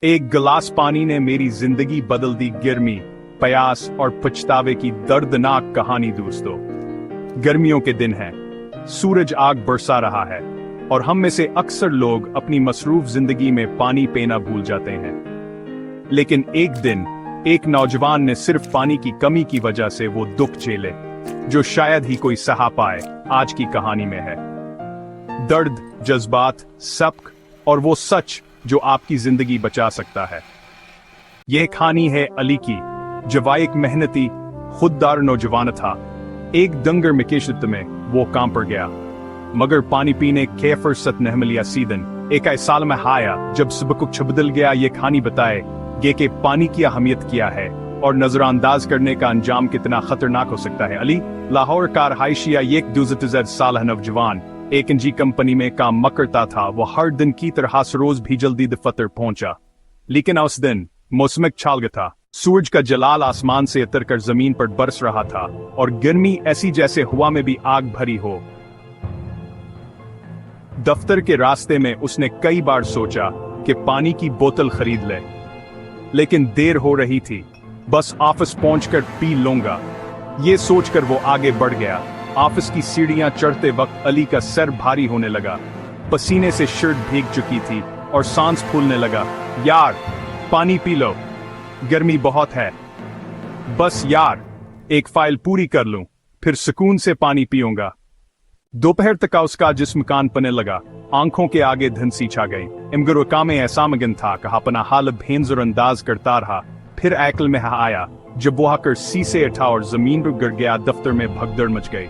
एक गिलास पानी ने मेरी जिंदगी बदल दी। गर्मी, प्यास और पछतावे की दर्दनाक कहानी। दोस्तों, गर्मियों के दिन हैं, सूरज आग बरसा रहा है और हम में से अक्सर लोग अपनी मसरूफ जिंदगी में पानी पीना भूल जाते हैं। लेकिन एक दिन एक नौजवान ने सिर्फ पानी की कमी की वजह से वो दुख झेले जो शायद ही कोई सहा पाए। आज की कहानी में है दर्द, जज्बात, सबक और वो सच जो आपकी जिंदगी बचा सकता है। यह कहानी है अली की, जो एक मेहनती, खुददार नौजवान था। एक दंगर मिकेशत में वो काम पर गया, मगर पानी पीने के फुर्सत नहीं मिली। सीधन एक ऐसा साल में आया जब सब कुछ बदल गया। ये कहानी बताए गे कि पानी की अहमियत क्या है और नजरअंदाज करने का अंजाम कितना खतरनाक हो सकता है। अली लाहौर का रहायशिया एक 22 साल नौजवान एक निजी कंपनी में काम करता था। वो हर दिन की तरह रोज भी जल्दी दफ्तर पहुंचा, लेकिन उस दिन मौसम छाल था। सूरज का जलाल आसमान से उतर कर जमीन पर बरस रहा था और गर्मी ऐसी जैसे हवा में भी आग भरी हो। दफ्तर के रास्ते में उसने कई बार सोचा कि पानी की बोतल खरीद ले, लेकिन देर हो रही थी। बस ऑफिस पहुंचकर पी लूंगा, ये सोचकर वो आगे बढ़ गया। ऑफिस की सीढ़ियां चढ़ते वक्त अली का सर भारी होने लगा। पसीने से शर्ट भीग चुकी थी और सांस फूलने लगा। यार, पानी पी लो, गर्मी बहुत है। बस यार, एक फाइल पूरी कर लूं, फिर सुकून से पानी पीऊंगा। दोपहर तक उसका जिस्म कान पने लगा, आंखों के आगे धुंधसी छा गई। इमगर काम में ऐसा मगन था कि अपना हाल भेंजर अंदाज करता रहा। फिर अकल में आया जब वो आकर शीशे उठा और जमीन पर गिर गया। दफ्तर में भगदड़ मच गई।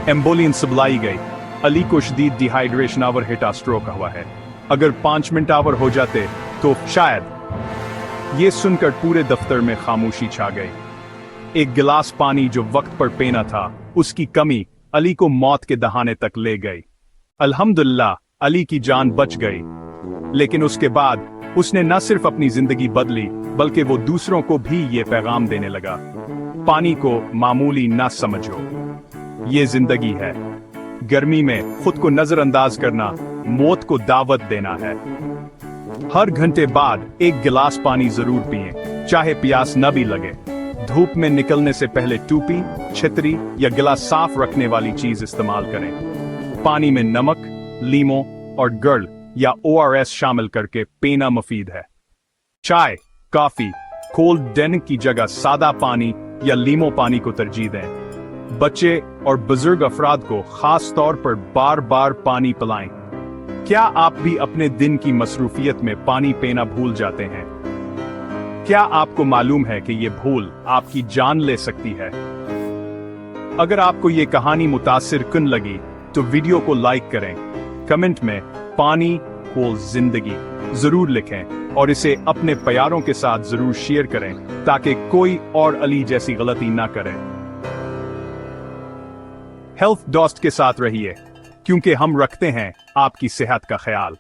एम्बुलेंस बुलाई गई। अली को शदीद डिहाइड्रेशन आवर हिटा स्ट्रोक हुआ है। अगर 5 मिनट आवर हो जाते तो शायद। ये सुनकर पूरे दफ्तर में खामोशी छा गई। एक गिलास पानी जो वक्त पर पीना था, उसकी कमी अली को मौत के दहाने तक ले गई। अल्हम्दुलिल्लाह, अली की जान बच गई, लेकिन उसके बाद उसने न सिर्फ अपनी जिंदगी बदली बल्कि वो दूसरों को भी ये पैगाम देने लगा, पानी को मामूली ना समझो, ये जिंदगी है। गर्मी में खुद को नजरअंदाज करना मौत को दावत देना है। हर घंटे बाद एक गिलास पानी जरूर पिएं, चाहे प्यास न भी लगे। धूप में निकलने से पहले टोपी, छतरी या गिलास साफ रखने वाली चीज इस्तेमाल करें। पानी में नमक, लीमो और गर्ल या ORS शामिल करके पीना मुफीद है। चाय, कॉफी, कोल्ड ड्रिंक की जगह सादा पानी या लीमो पानी को तरजीह दें। बच्चे और बुजुर्ग अफराद को खास तौर पर बार बार पानी पिलाएं। क्या आप भी अपने दिन की मसरूफियत में पानी पीना भूल जाते हैं? क्या आपको मालूम है कि यह भूल आपकी जान ले सकती है? अगर आपको यह कहानी मुतासिर कुन लगी तो वीडियो को लाइक करें, कमेंट में पानी को जिंदगी जरूर लिखें और इसे अपने प्यारों के साथ जरूर शेयर करें ताकि कोई और अली जैसी गलती ना करे। हेल्थ डॉस्ट के साथ रहिए, क्योंकि हम रखते हैं आपकी सेहत का ख्याल।